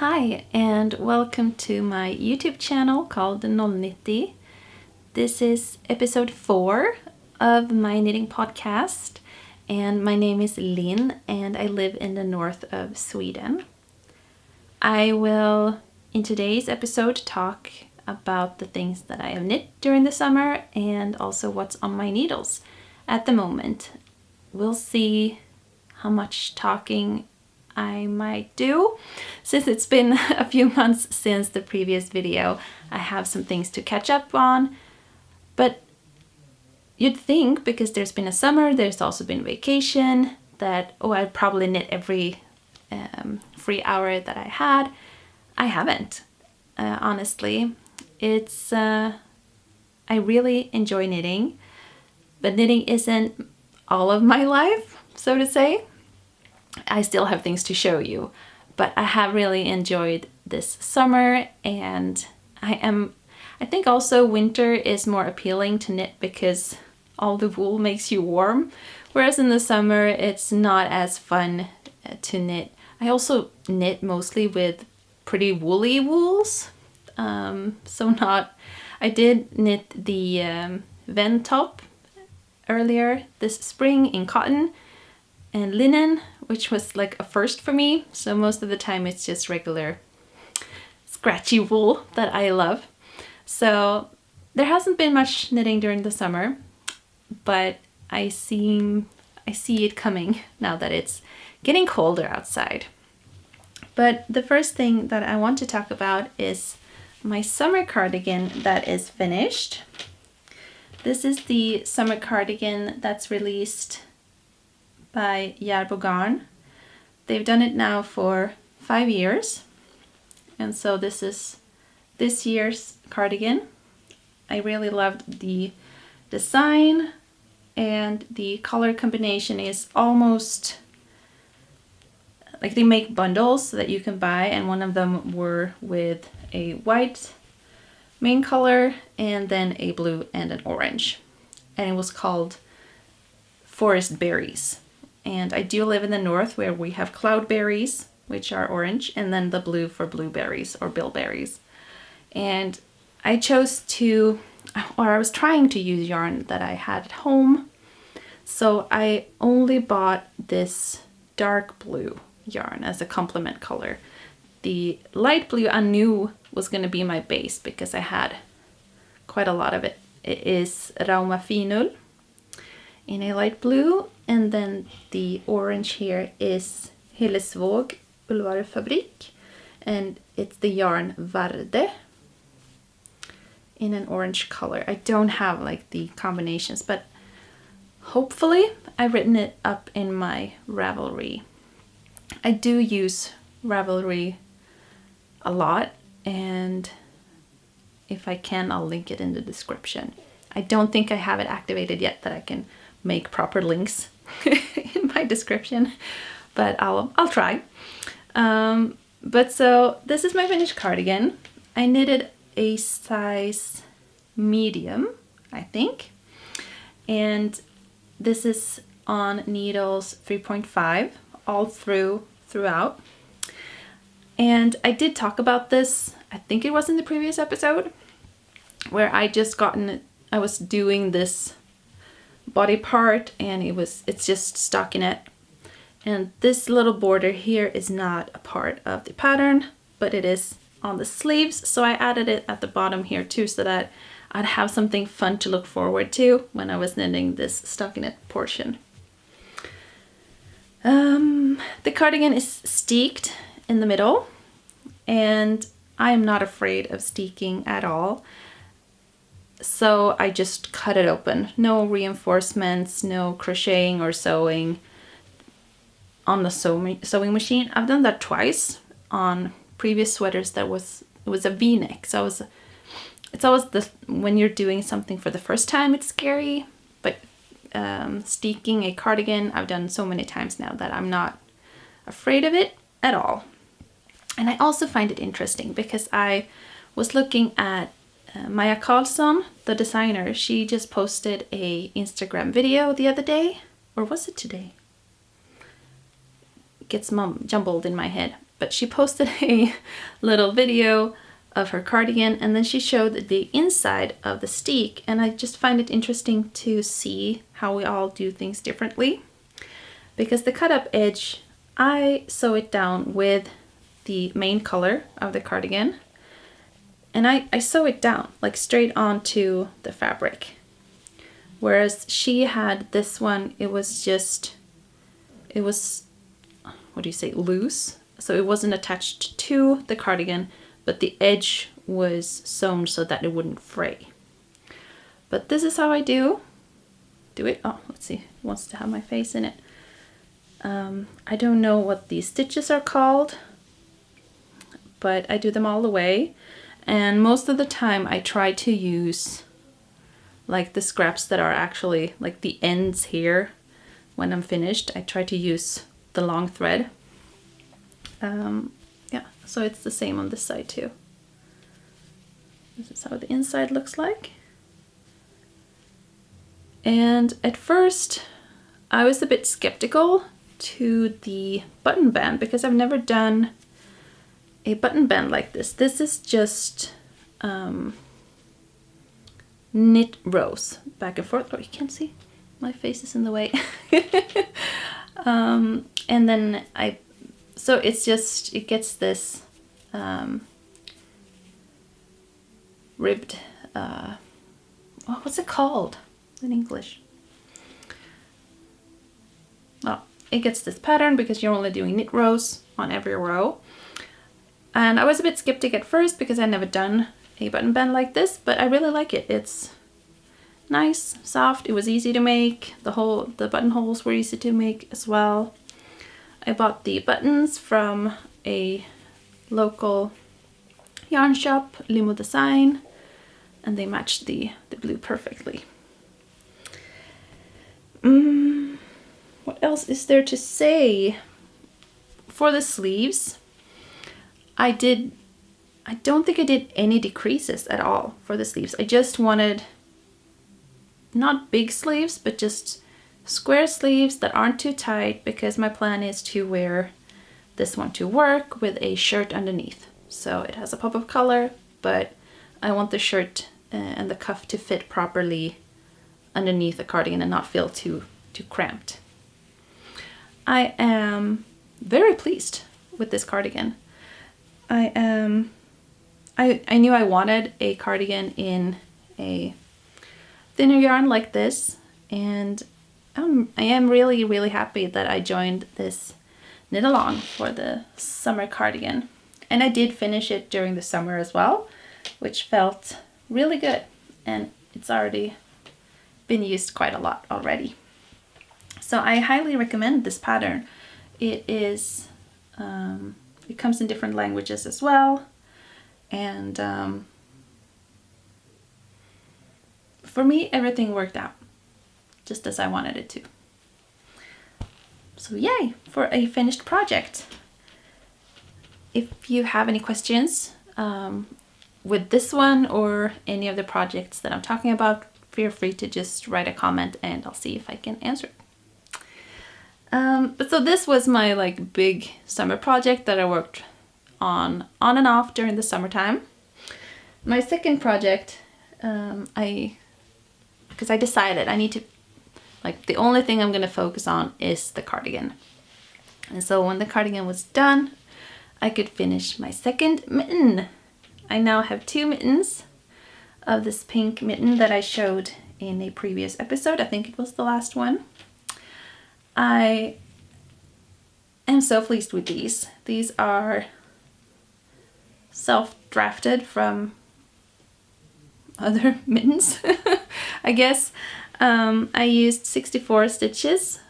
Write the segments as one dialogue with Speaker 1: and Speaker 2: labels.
Speaker 1: Hi and welcome to my YouTube channel called Noll-Knitty. This is episode 4 of my knitting podcast and my name is Linn and I live in the north of Sweden. I will in today's episode talk about the things that I have knit during the summer and also what's on my needles at the moment. We'll see how much talking I might do. Since it's been a few months since the previous video, I have some things to catch up on. But you'd think, because there's been a summer, there's also been vacation, that, I'd probably knit every free hour that I had. I haven't, honestly. It's, I really enjoy knitting, but knitting isn't all of my life, so to say. I still have things to show you, but I have really enjoyed this summer, and I think also winter is more appealing to knit because all the wool makes you warm, whereas in the summer it's not as fun to knit. I also knit mostly with pretty woolly wools, I did knit the Ven top earlier this spring in cotton and linen, which was like a first for me. So most of the time it's just regular scratchy wool that I love. So there hasn't been much knitting during the summer, but I see it coming now that it's getting colder outside. But the first thing that I want to talk about is my summer cardigan that is finished. This is the summer cardigan that's released by Norah Gaughan. They've done it now for 5 years, and so this is this year's cardigan. I really loved the design, and the color combination is almost like they make bundles that you can buy, and one of them were with a white main color and then a blue and an orange, and it was called Forest Berries. And I do live in the north where we have cloudberries, which are orange, and then the blue for blueberries or bilberries. And I was trying to use yarn that I had at home. So I only bought this dark blue yarn as a complement color. The light blue I knew was going to be my base because I had quite a lot of it. It is Rauma Finull in a light blue, and then the orange here is Hillesvåg Ullvarefabrik, and it's the yarn Varde in an orange color. I don't have like the combinations, but hopefully I've written it up in my Ravelry. I do use Ravelry a lot, and if I can, I'll link it in the description. I don't think I have it activated yet that I can make proper links in my description, but I'll try. But so this is my finished cardigan. I knitted a size medium, I think, and this is on needles 3.5 all throughout. And I did talk about this, I think it was in the previous episode, where I was doing this body part and it's just stockinette, and this little border here is not a part of the pattern, but it is on the sleeves, so I added it at the bottom here too, so that I'd have something fun to look forward to when I was knitting this stockinette portion. The cardigan is steeked in the middle, and I am not afraid of steeking at all. So I just cut it open. No reinforcements, no crocheting or sewing on the sewing machine. I've done that twice on previous sweaters it was a V-neck. So it's always when you're doing something for the first time, it's scary. But steeking a cardigan, I've done so many times now that I'm not afraid of it at all. And I also find it interesting because I was looking at Maja Karlsson, the designer. She just posted a Instagram video the other day, or was it today? It gets jumbled in my head. but she posted a little video of her cardigan, and then she showed the inside of the steek, and I just find it interesting to see how we all do things differently. Because the cut up edge, I sew it down with the main color of the cardigan, and I sew it down like straight onto the fabric. Whereas she had this one, it was, what do you say, loose. So it wasn't attached to the cardigan, but the edge was sewn so that it wouldn't fray. But this is how I do it. Oh, let's see, it wants to have my face in it. I don't know what these stitches are called, but I do them all the way. And most of the time I try to use like the scraps that are actually like the ends here. When I'm finished, I try to use the long thread. Yeah, so it's the same on this side too. This is how the inside looks like. And at first I was a bit skeptical to the button band because I've never done a button band like this. This is just knit rows back and forth. Oh, you can't see, my face is in the way. And then so it's just, it gets this ribbed, what's it called in English? Well, it gets this pattern because you're only doing knit rows on every row. And I was a bit skeptic at first because I'd never done a button band like this, but I really like it. It's nice, soft, it was easy to make. The buttonholes were easy to make as well. I bought the buttons from a local yarn shop, Limo Design, and they matched the blue perfectly. What else is there to say? For the sleeves, I don't think I did any decreases at all for the sleeves. I just wanted not big sleeves, but just square sleeves that aren't too tight, because my plan is to wear this one to work with a shirt underneath. So it has a pop of color, but I want the shirt and the cuff to fit properly underneath the cardigan and not feel too cramped. I am very pleased with this cardigan. I knew I wanted a cardigan in a thinner yarn like this, and I am really, really happy that I joined this knit along for the summer cardigan. And I did finish it during the summer as well, which felt really good, and it's already been used quite a lot already. So I highly recommend this pattern. It is it comes in different languages as well, and for me everything worked out just as I wanted it to. So yay for a finished project. If you have any questions with this one or any of the projects that I'm talking about, feel free to just write a comment and I'll see if I can answer it. But so this was my like big summer project that I worked on and off during the summertime. My second project, because I decided I need to, like, the only thing I'm going to focus on is the cardigan. And so when the cardigan was done, I could finish my second mitten. I now have 2 mittens of this pink mitten that I showed in a previous episode. I think it was the last one. I am so pleased with these. These are self-drafted from other mittens, I guess. I used 64 stitches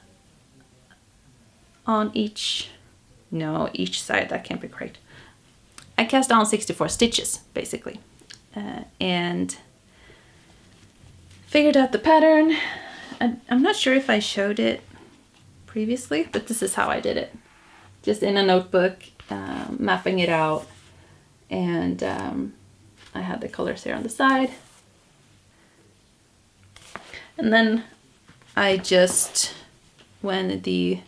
Speaker 1: on each side. That can't be correct. I cast on 64 stitches basically, and figured out the pattern. I'm not sure if I showed it previously, but this is how I did it. Just in a notebook, mapping it out, and I had the colors here on the side. And then I just, when the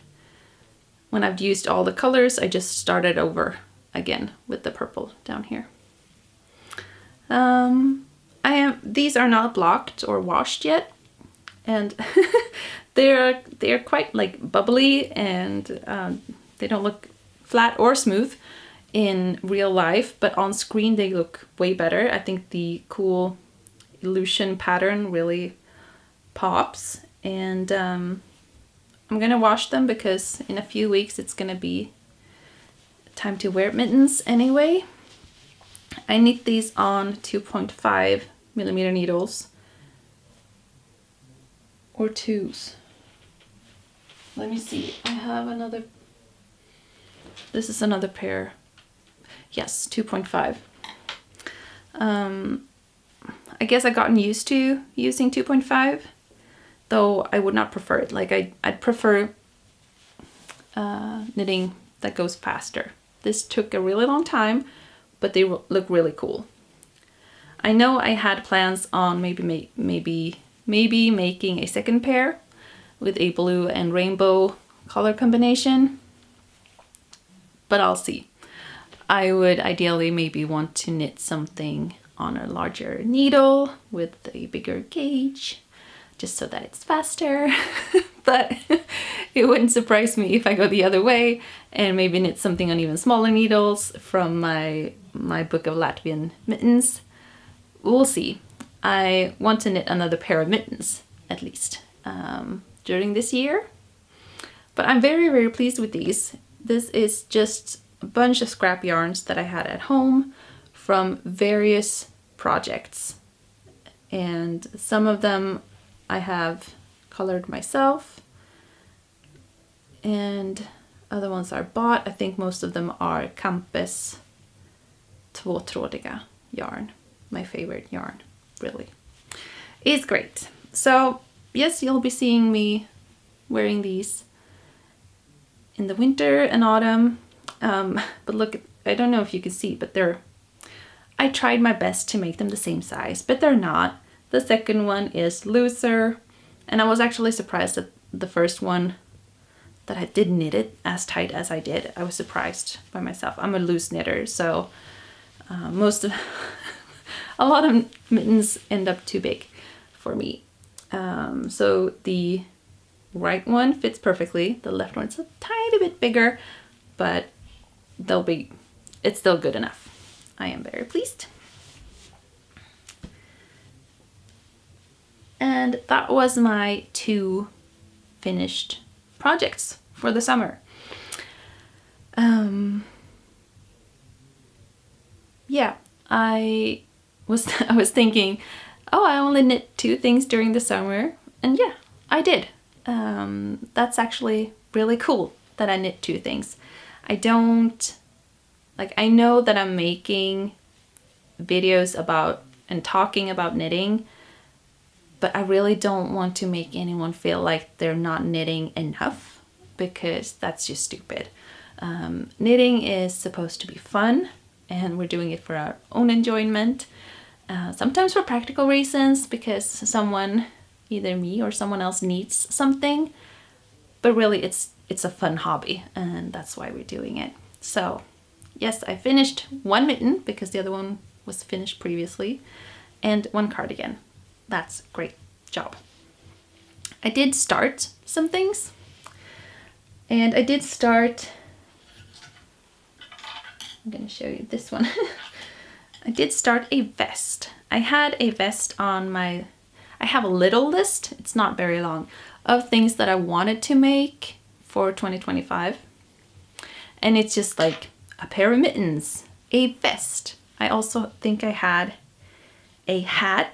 Speaker 1: when I've used all the colors, I just started over again with the purple down here. These are not blocked or washed yet, and they're quite like bubbly, and they don't look flat or smooth in real life, but on screen they look way better. I think the cool illusion pattern really pops, and I'm gonna wash them because in a few weeks it's gonna be time to wear mittens anyway. I knit these on 2.5 millimeter needles or 2s. Let me see, I have another, this is another pair. Yes, 2.5. I guess I've gotten used to using 2.5, though I would not prefer it. Like I'd prefer knitting that goes faster. This took a really long time, but they look really cool. I know I had plans on maybe making a second pair with a blue and rainbow color combination, but I'll see. I would ideally maybe want to knit something on a larger needle with a bigger gauge, just so that it's faster. But it wouldn't surprise me if I go the other way and maybe knit something on even smaller needles from my book of Latvian mittens. We'll see. I want to knit another pair of mittens at least during this year. But I'm very, very pleased with these. This is just a bunch of scrap yarns that I had at home from various projects. And some of them I have colored myself, and other ones are bought. I think most of them are Campes tvåtrådiga yarn. My favorite yarn, really. It's great. So yes, you'll be seeing me wearing these in the winter and autumn. But look, I don't know if you can see, but I tried my best to make them the same size, but they're not. The second one is looser, and I was actually surprised that the first one that I did knit it as tight as I did. I was surprised by myself. I'm a loose knitter, so a lot of mittens end up too big for me. So the right one fits perfectly. The left one's a tiny bit bigger, but it's still good enough. I am very pleased. And that was my 2 finished projects for the summer. Yeah, I was thinking, oh, I only knit 2 things during the summer, and yeah, I did. That's actually really cool that I knit 2 things. I know that I'm making videos about and talking about knitting, but I really don't want to make anyone feel like they're not knitting enough, because that's just stupid. Knitting is supposed to be fun, and we're doing it for our own enjoyment. Sometimes for practical reasons, because someone, either me or someone else, needs something. But really, it's a fun hobby, and that's why we're doing it. So yes, I finished 1 mitten because the other one was finished previously, and 1 cardigan. That's a great job. I did start some things, and I did start, I'm gonna show you this one. I did start a vest. I had a vest on I have a little list, it's not very long, of things that I wanted to make for 2025. And it's just like a pair of mittens, a vest. I also think I had a hat.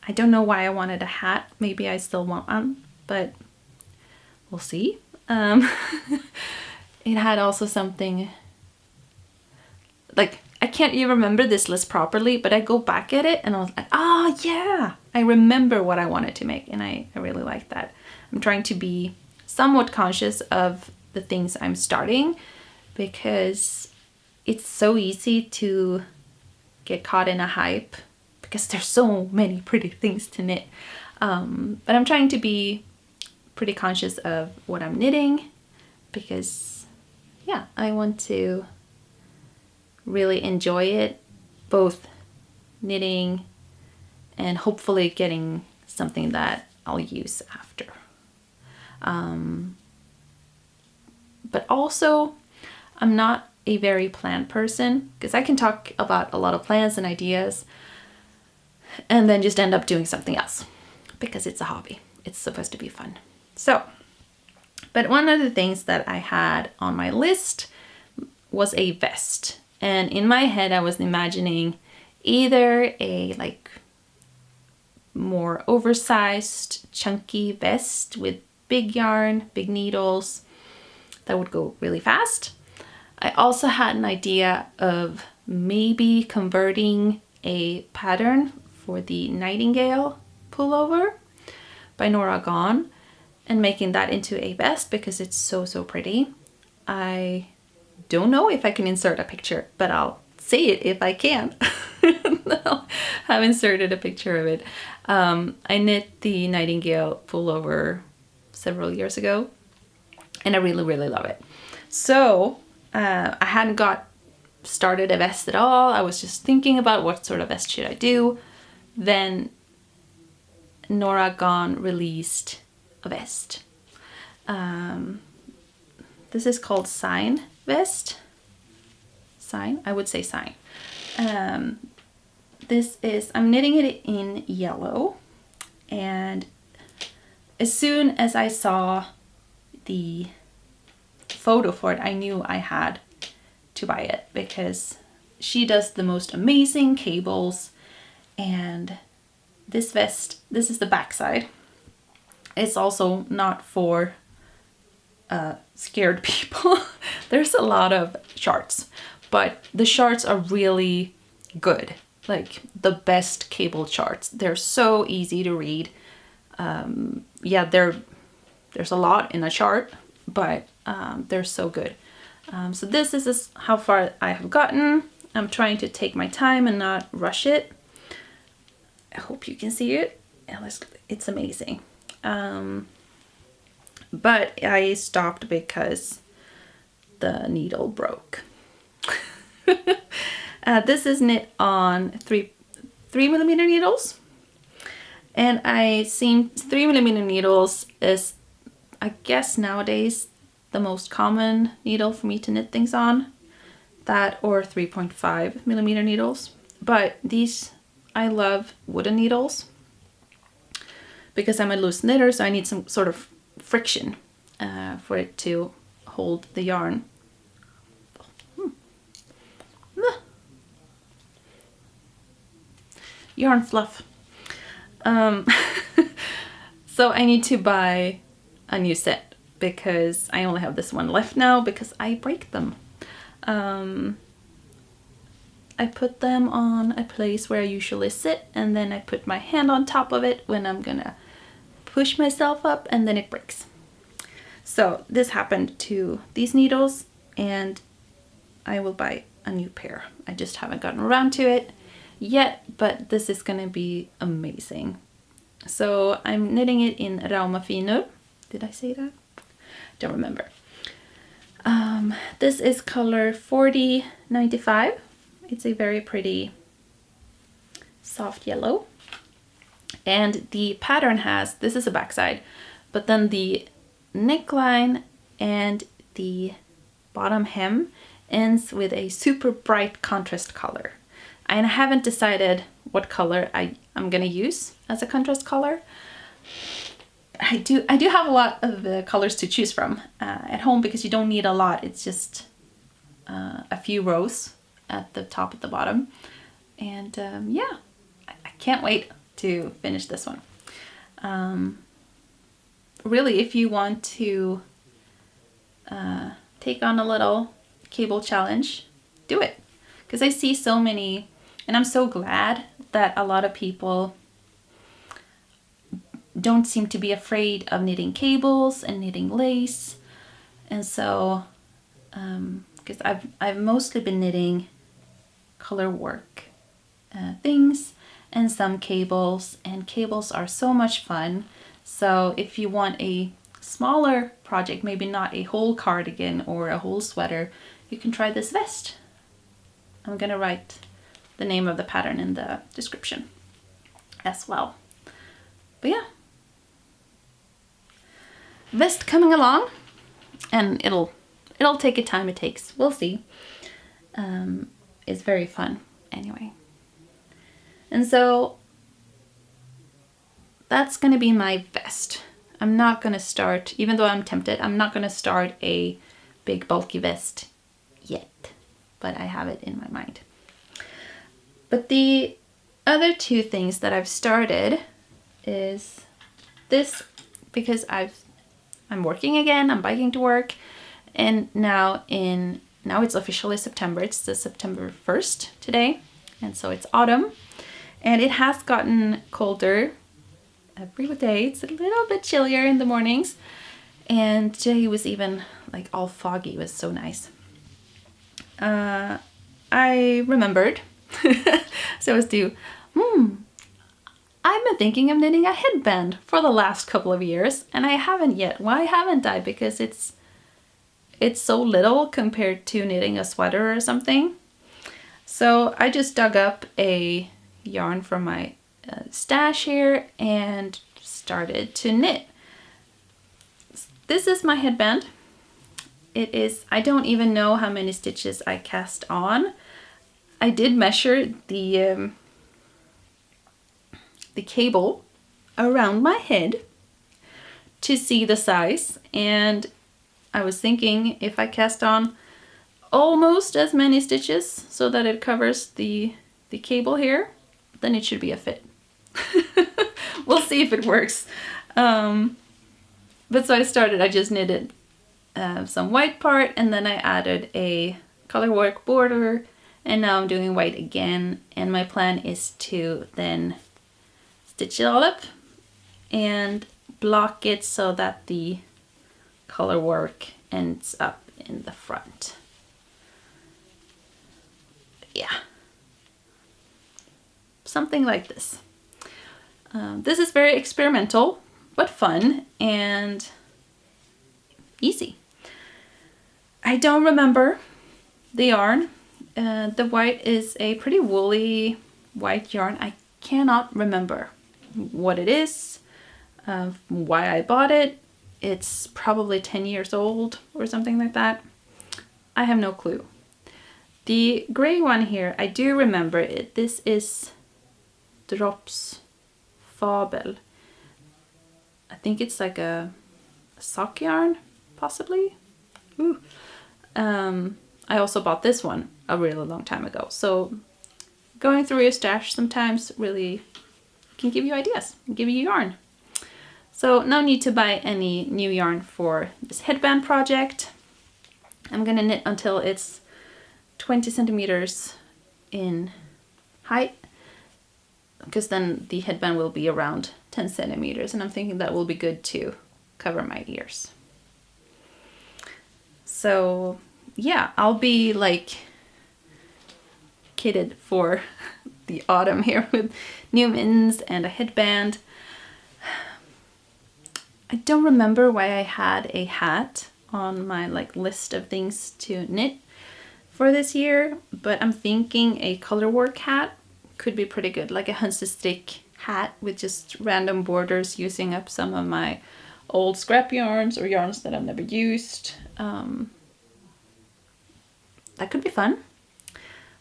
Speaker 1: I don't know why I wanted a hat. Maybe I still want one, but we'll see. It had also something like, I can't even remember this list properly, but I go back at it and I was like, oh yeah, I remember what I wanted to make, and I really like that. I'm trying to be somewhat conscious of the things I'm starting, because it's so easy to get caught in a hype because there's so many pretty things to knit. But I'm trying to be pretty conscious of what I'm knitting because yeah, I want to really enjoy it, both knitting and hopefully getting something that I'll use after. But also, I'm not a very planned person, because I can talk about a lot of plans and ideas and then just end up doing something else, because it's a hobby. It's supposed to be fun. So, but one of the things that I had on my list was a vest. And in my head, I was imagining either a like more oversized, chunky vest with big yarn, big needles that would go really fast. I also had an idea of maybe converting a pattern for the Nightingale pullover by Norah Gaughan and making that into a vest, because it's so pretty. I don't know if I can insert a picture, but I'll say it if I can. I've inserted a picture of it. I knit the Nightingale pullover several years ago, and I really love it. So I hadn't got started a vest at all. I was just thinking about what sort of vest should I do. Then Norah Gaughan released a vest. This is called Sine vest. Sine? I would say Sine. This is, I'm knitting it in yellow, and as soon as I saw the photo for it, I knew I had to buy it, because she does the most amazing cables. And this vest, this is the back side. It's also not for scared people. There's a lot of charts, but the charts are really good, like the best cable charts. They're so easy to read. Yeah, there's a lot in a chart, but they're so good. So this is how far I have gotten. I'm trying to take my time and not rush it. I hope you can see it. It's amazing. But I stopped because the needle broke. This is knit on 3mm needles. And I seen 3mm needles is, I guess nowadays, the most common needle for me to knit things on. That or 3.5mm needles. But these, I love wooden needles, because I'm a loose knitter, so I need some sort of friction for it to hold the yarn. Yarn fluff. So I need to buy a new set, because I only have this one left now, because I break them. I put them on a place where I usually sit, and then I put my hand on top of it when I'm gonna push myself up, and then it breaks. So this happened to these needles, and I will buy a new pair. I just haven't gotten around to it yet, but this is gonna be amazing. So I'm knitting it in Raumafinur. Did I say that? Don't remember. This is color 4095. It's a very pretty soft yellow. And the pattern has, this is a backside, but then the neckline and the bottom hem ends with a super bright contrast color. And I haven't decided what color I'm gonna use as a contrast color. I do have a lot of colors to choose from at home, because you don't need a lot. It's just a few rows at the top and the bottom. And yeah, I can't wait to finish this one. Really, if you want to take on a little cable challenge, do it. Because I see so many, and I'm so glad that a lot of people don't seem to be afraid of knitting cables and knitting lace. And so, because I've mostly been knitting color work things and some cables, and cables are so much fun. So if you want a smaller project, maybe not a whole cardigan or a whole sweater, you can try this vest. I'm gonna write the name of the pattern in the description as well. But yeah, vest coming along, and it'll take the time it takes. We'll see. It's very fun anyway. And so that's gonna be my vest. I'm not gonna start, even though I'm tempted, I'm not gonna start a big bulky vest yet, but I have it in my mind. But the other two things that I've started is this, because I'm working again, I'm biking to work, and now it's officially September. It's the September 1st today, and so it's autumn, and it has gotten colder every day. It's a little bit chillier in the mornings, and today was even like all foggy. It was so nice. I remembered, so as to, I've been thinking of knitting a headband for the last couple of years, and I haven't yet. Why haven't I? Because it's so little compared to knitting a sweater or something. So I just dug up a yarn from my stash here and started to knit. This is my headband. It is, I don't even know how many stitches I cast on. I did measure the cable around my head to see the size, and I was thinking if I cast on almost as many stitches so that it covers the cable here, then it should be a fit. We'll see if it works. But so I just knitted some white part, and then I added a colourwork border, and now I'm doing white again, and my plan is to then stitch it all up and block it so that the colourwork ends up in the front. Yeah, something like this. This is very experimental, but fun and easy. I don't remember the yarn. The white is a pretty woolly white yarn. I cannot remember what it is, why I bought it. It's probably 10 years old or something like that. I have no clue. The gray one here, I do remember it. This is Drops Fabel. I think it's like a sock yarn, possibly. Ooh. I also bought this one a really long time ago. So going through your stash sometimes really can give you ideas, give you yarn. So no need to buy any new yarn for this headband project. I'm gonna knit until it's 20 centimeters in height, because then the headband will be around 10 centimeters, and I'm thinking that will be good to cover my ears. So yeah, I'll be like kitted for the autumn here with new mittens and a headband. I don't remember why I had a hat on my list of things to knit for this year, but I'm thinking a colourwork hat could be pretty good, like a Huntsstick hat with just random borders, using up some of my old scrap yarns or yarns that I've never used. That could be fun.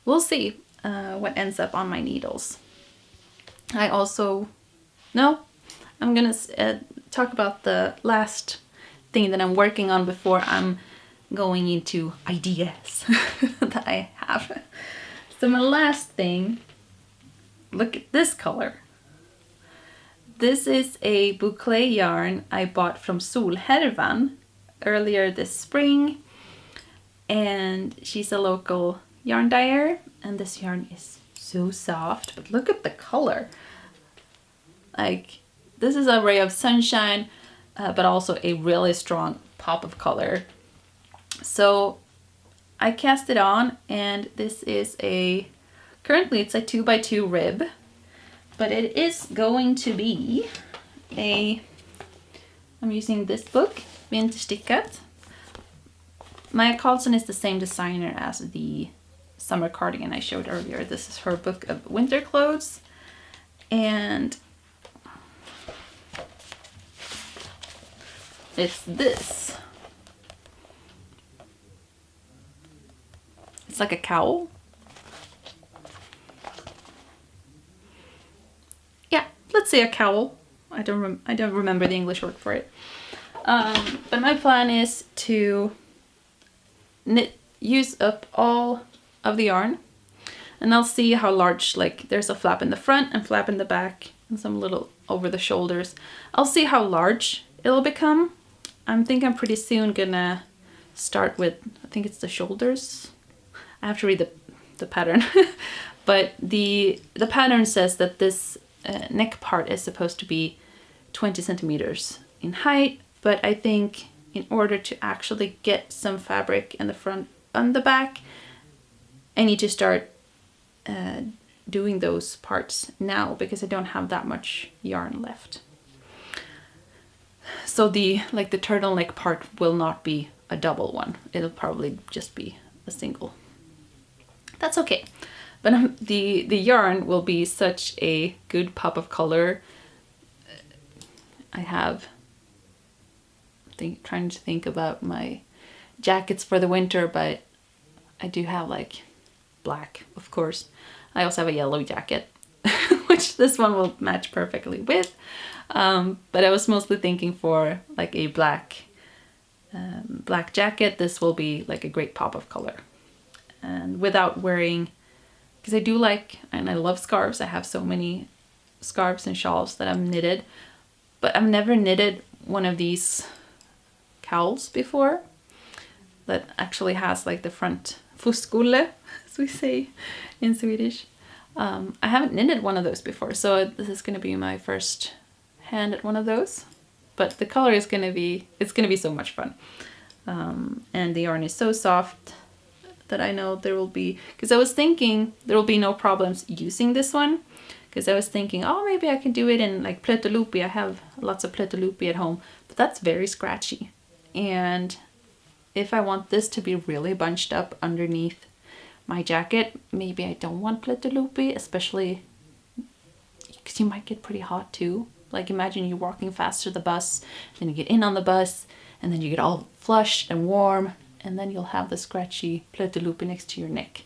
Speaker 1: We'll see what ends up on my needles. I'm gonna talk about the last thing that I'm working on before I'm going into ideas that I have. So my last thing, look at this color. This is a boucle yarn I bought from Solhärvan earlier this spring, and she's a local yarn dyer, and this yarn is so soft, but look at the color. Like, this is a ray of sunshine, but also a really strong pop of color. So I cast it on, and this is currently it's a 2x2 rib, but it is going to be a I'm using this book, Vinterstickat. Maja Karlsson is the same designer as the summer cardigan I showed earlier. This is her book of winter clothes. And it's this. It's like a cowl. Yeah, let's say a cowl. I don't remember the English word for it. But my plan is to use up all of the yarn, and I'll see how large, like there's a flap in the front and flap in the back and some little over the shoulders. I'll see how large it'll become. I'm pretty soon gonna start with, I think it's the shoulders. I have to read the pattern. But the pattern says that this neck part is supposed to be 20 centimeters in height, but I think in order to actually get some fabric in the front and the back, I need to start doing those parts now because I don't have that much yarn left. So the turtleneck part will not be a double one. It'll probably just be a single. That's okay. But the yarn will be such a good pop of color. I have trying to think about my jackets for the winter, but I do have like black, of course. I also have a yellow jacket, which this one will match perfectly with. But I was mostly thinking for like a black jacket. This will be like a great pop of color, and without wearing, because I do like, and I love scarves. I have so many scarves and shawls that I've knitted, but I've never knitted one of these cowls before that actually has like the front fuskolle, as we say in Swedish. I haven't knitted one of those before, so this is going to be my first hand at one of those. But the color is going to be, it's going to be so much fun. And the yarn is so soft that I know there will be, because I was thinking there will be no problems using this one, because I was thinking, oh, maybe I can do it in like plettolupi. I have lots of plettolupi at home, but that's very scratchy. And if I want this to be really bunched up underneath my jacket, maybe I don't want plettolupi, especially because you might get pretty hot too. Like imagine you walking fast to the bus, then you get in on the bus, and then you get all flushed and warm, and then you'll have the scratchy plettolupi next to your neck.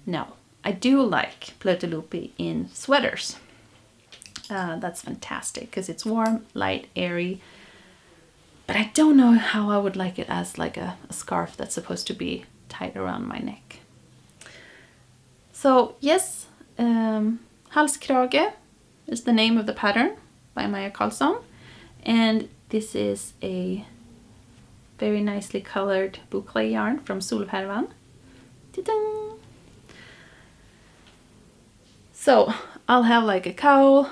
Speaker 1: Now, I do like plettolupi in sweaters. That's fantastic because it's warm, light, airy. But I don't know how I would like it as like a scarf that's supposed to be tied around my neck. So yes, Halskrage is the name of the pattern by Maja Karlsson. And this is a very nicely colored boucle yarn from Solhärvan. Ta-dang! So I'll have like a cowl,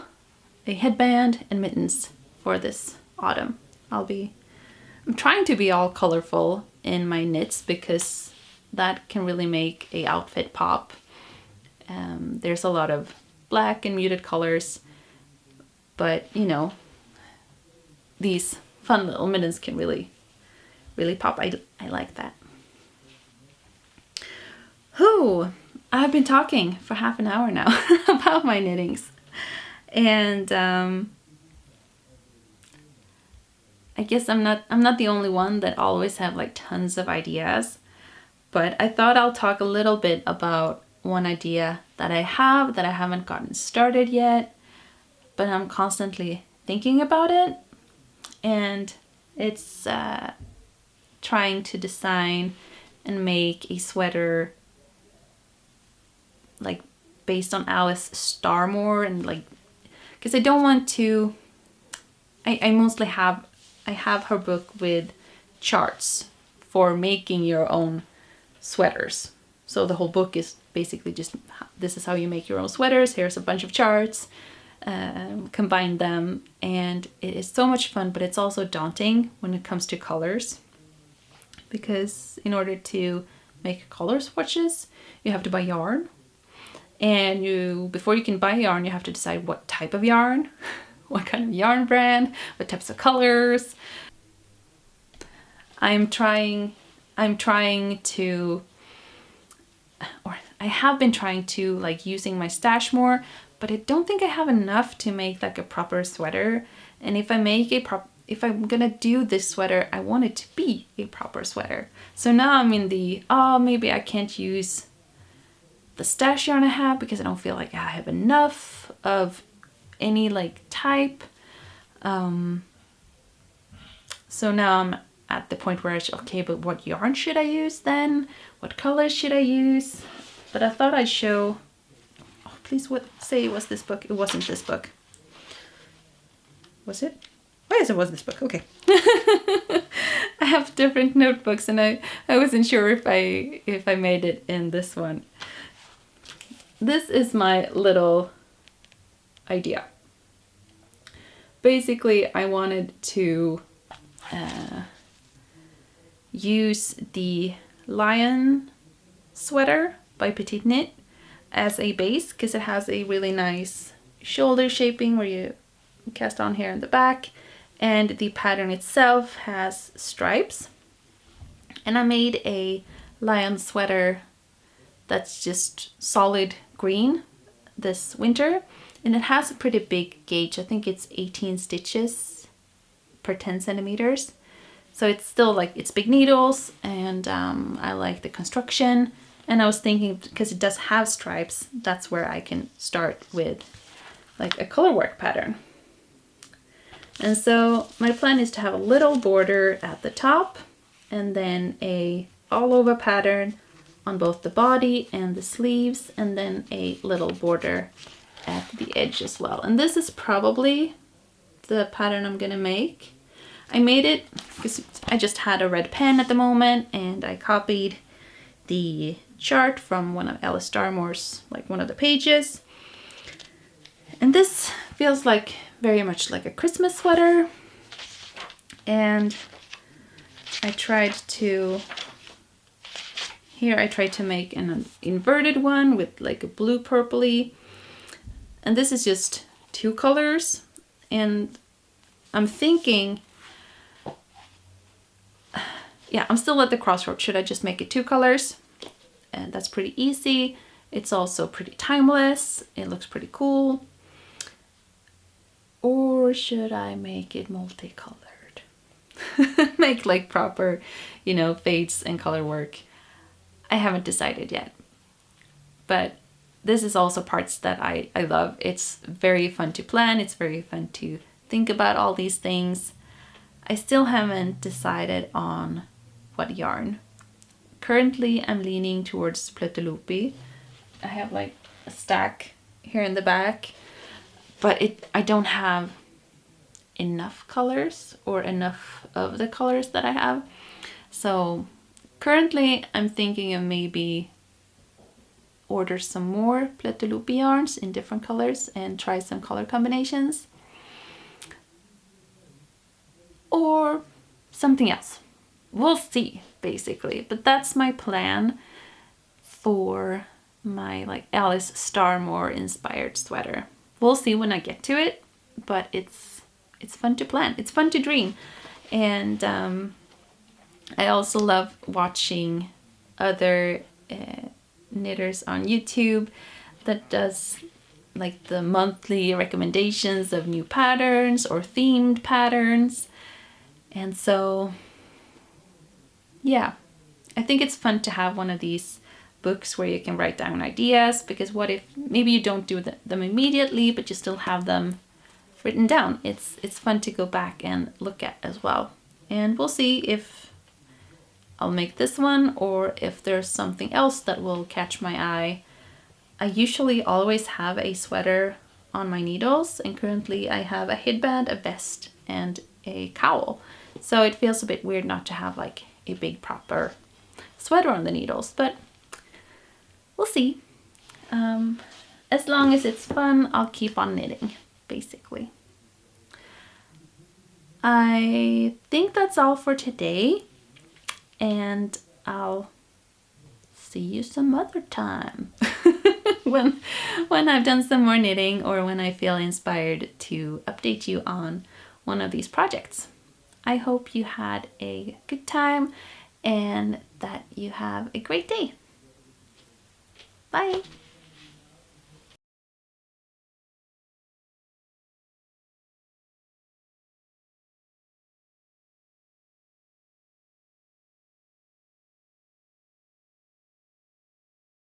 Speaker 1: a headband, and mittens for this autumn. I'm trying to be all colorful in my knits because that can really make a outfit pop. There's a lot of black and muted colors, but you know, these fun little mittens can really pop. I like that. Whew, I've been talking for half an hour now about my knittings, and I guess I'm not the only one that always have like tons of ideas, but I thought I'll talk a little bit about one idea that I haven't gotten started yet, but I'm constantly thinking about it, and it's trying to design and make a sweater like based on Alice Starmore, and like, because I don't want to, I mostly have her book with charts for making your own sweaters. So the whole book is basically just, this is how you make your own sweaters. Here's a bunch of charts, combine them, and it is so much fun, but it's also daunting when it comes to colors, because in order to make color swatches, you have to buy yarn, and before you can buy yarn, you have to decide what type of yarn, what kind of yarn brand, what types of colors. I'm trying to, or I have been trying to like using my stash more, but I don't think I have enough to make like a proper sweater. And if I make if I'm gonna do this sweater, I want it to be a proper sweater. So now I'm in the, oh, maybe I can't use the stash yarn I have because I don't feel like I have enough of any like type. So now I'm at the point where okay, but what yarn should I use then? What colors should I use? But I thought I'd show, oh, please say it was this book. It wasn't this book. Was it? Oh yes, it was this book, okay. I have different notebooks and I wasn't sure if I made it in this one. This is my little idea. Basically, I wanted to use the lion sweater by Petite Knit as a base because it has a really nice shoulder shaping where you cast on here in the back, and the pattern itself has stripes. And I made a lion sweater that's just solid green this winter, and it has a pretty big gauge. I think it's 18 stitches per 10 centimeters. So it's still like, it's big needles, and I like the construction. And I was thinking, because it does have stripes, that's where I can start with like a colorwork pattern. And so my plan is to have a little border at the top and then a all over pattern on both the body and the sleeves, and then a little border at the edge as well. And this is probably the pattern I'm gonna make. I made it because I just had a red pen at the moment, and I copied the chart from one of Alice Starmore's, like one of the pages. And this feels like very much like a Christmas sweater. And I tried to make an inverted one with like a blue purpley. And this is just 2 colors. And I'm thinking, yeah, I'm still at the crossroads. Should I just make it 2 colors? And that's pretty easy. It's also pretty timeless. It looks pretty cool. Or should I make it multicolored? Make like proper, you know, fades and color work. I haven't decided yet. But this is also parts that I love. It's very fun to plan. It's very fun to think about all these things. I still haven't decided on what yarn. Currently, I'm leaning towards Plöteloopy. I have like a stack here in the back, but I don't have enough colors or enough of the colors that I have. So currently, I'm thinking of maybe order some more Plöteloopy yarns in different colors and try some color combinations. Or something else. We'll see, basically. But that's my plan for my like Alice Starmore inspired sweater. We'll see when I get to it, but it's fun to plan. It's fun to dream. And I also love watching other knitters on YouTube that does like the monthly recommendations of new patterns or themed patterns. And so, yeah, I think it's fun to have one of these books where you can write down ideas, because what if maybe you don't do them immediately, but you still have them written down. It's fun to go back and look at as well. And we'll see if I'll make this one or if there's something else that will catch my eye. I usually always have a sweater on my needles, and currently I have a headband, a vest, and a cowl. So it feels a bit weird not to have like a big proper sweater on the needles, but we'll see. As long as it's fun, I'll keep on knitting, basically. I think that's all for today, and I'll see you some other time. when I've done some more knitting or when I feel inspired to update you on one of these projects. I hope you had a good time and that you have a great day. Bye!